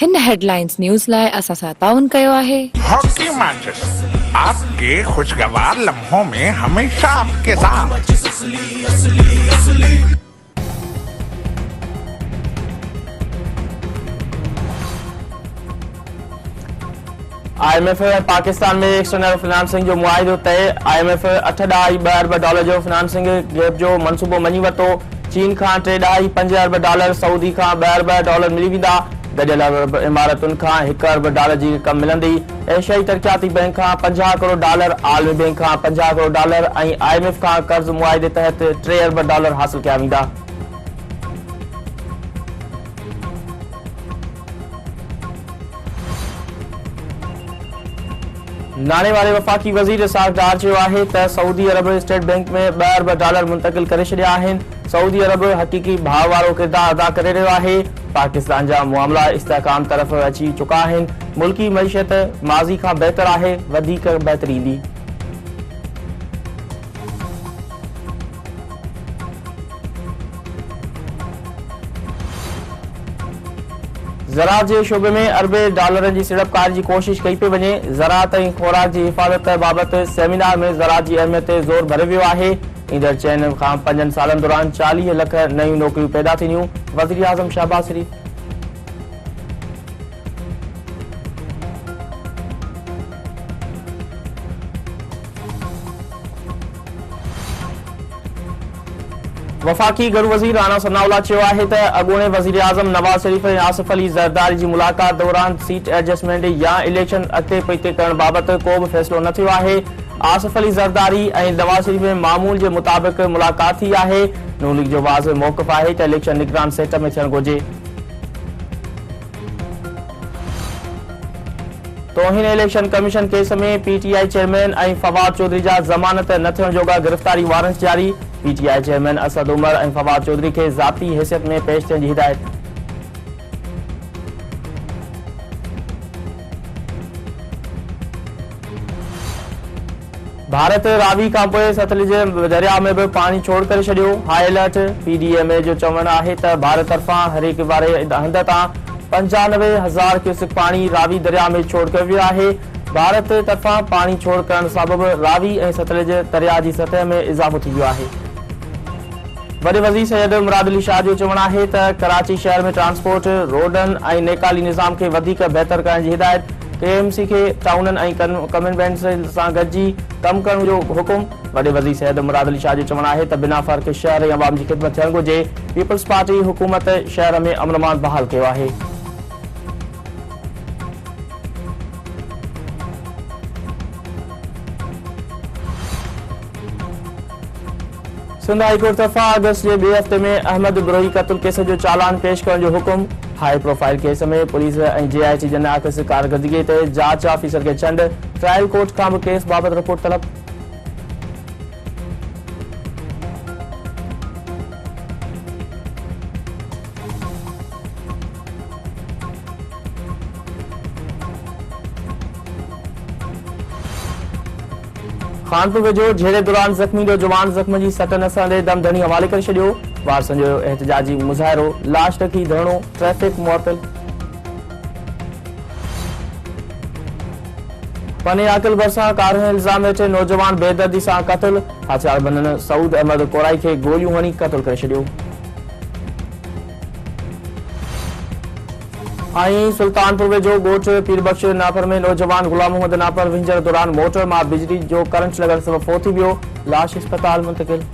हिन headlines news लाइ असां सां ताउन कयो आहे हॉकी मैचेस आपके खुशगवार लम्हों में हमेशा आपके साथ। IMF पाकिस्तान में एक्सटर्नल फाइनेंसिंग जो मुआहिदो तय। IMF 8 ॾहाई $2 अरब जो फाइनेंसिंग गैप जो मनसूबो मञी वरितो। चीन खां 3 ॾहाई $5 अरब, सऊदी खां $2 अरब मिली वेंदा। गॾियल अरब इमारतुनि खां $1 अरब जी रक़म मिलंदी। एशियाई तरक़ियाती बैंक खां $50 करोड़, आलमी बैंक खां $50 करोड़ ऐं IMF खां कर्ज़ मुआहिदे तहत $3 अरब हासिल कया वेंदा। नाणे वारे वफ़ाक़ी वज़ीर इसहाक़ डार चयो आहे त सऊदी अरब स्टेट बैंक में $2 अरब मुंतक़िल करे छॾिया आहिनि। सऊदी अरब हक़ीक़ी भाव वारो किरदारु अदा करे रहियो आहे। पाकिस्तान जा मामला इस्तेहकाम तरफ़ अची चुका आहिनि। मुल्की मईशत माज़ी खां बहितर आहे, वधीक बहितरी ईंदी। ज़राअत जे शोबे में $अरबे जी सीड़पकारी जी कोशिश कई पे वञे। ज़राअत ऐं ख़ुराक जी हिफ़ाज़त बाबति सेमिनार में ज़राअत जी अहमियत ते ज़ोर भरियो वियो आहे। ईंदड़ 6 खां 5 सालनि दौरान 40 लख नयूं नौकरियूं पैदा थींदियूं। वज़ीर आज़म शहबाज़ शरीफ़ वफ़ाक़ी गृह वज़ीर राना सनाउल्लाह चयो आहे त अॻूणे वज़ीर आज़म नवाज़ शरीफ़ ऐं आसिफ अली ज़रदारी जी मुलाक़ात दौरान सीट एडजस्टमेंट या इलेक्शन अॻिते पुठिते करण बाबति को बि फ़ैसिलो न थियो आहे। आसिफ अली ज़रदारी ऐं नवाज़ शरीफ़ में मामूल जे मुताबिक़ मुलाक़ात थी आहे। नून लीग जो वाज़ मौक़िफ़ आहे त इलेक्शन निगरान सेट में थियणु घुरिजे। तौहीन इलेक्शन कमीशन केस में PTI चेयरमैन ऐं फवाद चौधरी जा ज़मानत न थियण जोगा गिरफ़्तारी वारंट जारी। PTI चेयरमैन असद उमर ऐं फवाद चौधरी खे ज़ाती हैसियत में पेश थियण जी हिदायत। भारत रावी खां पोइ सतलुज दरिया में बि पाणी छोड़ करे छॾियो। High alert. PDMA जो चवणु आहे त भारत तरफ़ां हरेक वारे हंध तां 95,000 क्यूसेक पाणी रावी दरिया में छोड़ कयो वियो आहे। भारत तरफ़ां पाणी छोड़ करण सबबि रावी ऐं सतलुज दरिया जी सतह में इज़ाफ़ो थी वियो आहे। वॾे वज़ीर सैयद मुराद अली शाह जो चवणु आहे त कराची शहर में ट्रांसपोर्ट, रोडनि ऐं नेकाली निज़ाम खे वधीक बहितर करण जी हिदायत। KMC खे टाउननि ऐं कन्वेंट्स सां गॾिजी कमु करण जो हुकुम। वॾे वज़ीर सैयद मुराद अली शाह जो चवणु आहे त बिना फ़र्क़ शहर ऐं अवाम जी ख़िदमत थियणु घुरिजे। पीपल्स पार्टी हुकूमत शहर में अमन अमान बहाल कयो आहे। सिंध हाई कोर्ट तरफ़ां अगस्त जे ॿिए हफ़्ते में अहमद गिरोही क़त्ल केस जो चालान पेश करण जो हुकुम। हाई प्रोफाइल केस में पुलिस ऐं JIT जे नाक़िस कारकर्दगी ते जांच ऑफिसर खे चंड। ट्रायल कोर्ट खां बि केस बाबति रिपोर्ट तलब। खानपुर वेझो झेड़े दौरान ज़ख़्मी जो जवान ज़ख़्म जी सट नसण ते दम धणी हवाले करे छॾियो। वारसनि जो एहतजाजी मुज़ाहिरो, लाश रखी धरणो, ट्रैफ़िक मुअत्तल। पने आकिल भरिसां कार हणण इल्ज़ाम हेठि नौजवान बेदर्दी सां क़त्ल। हथियार बंदन सऊद अहमद कोराई खे गोलियूं हणी क़त्ल करे छॾियो। ऐं सुल्तानपुर वेझो ॻोठ पीरबख्श नापर में नौजवान गुलाम मोहम्मद नापर विंझण दौरान मोटर मां बिजली जो करंट लॻण सबबि फोत थी वियो। लाश अस्पताल मुंतक़िल।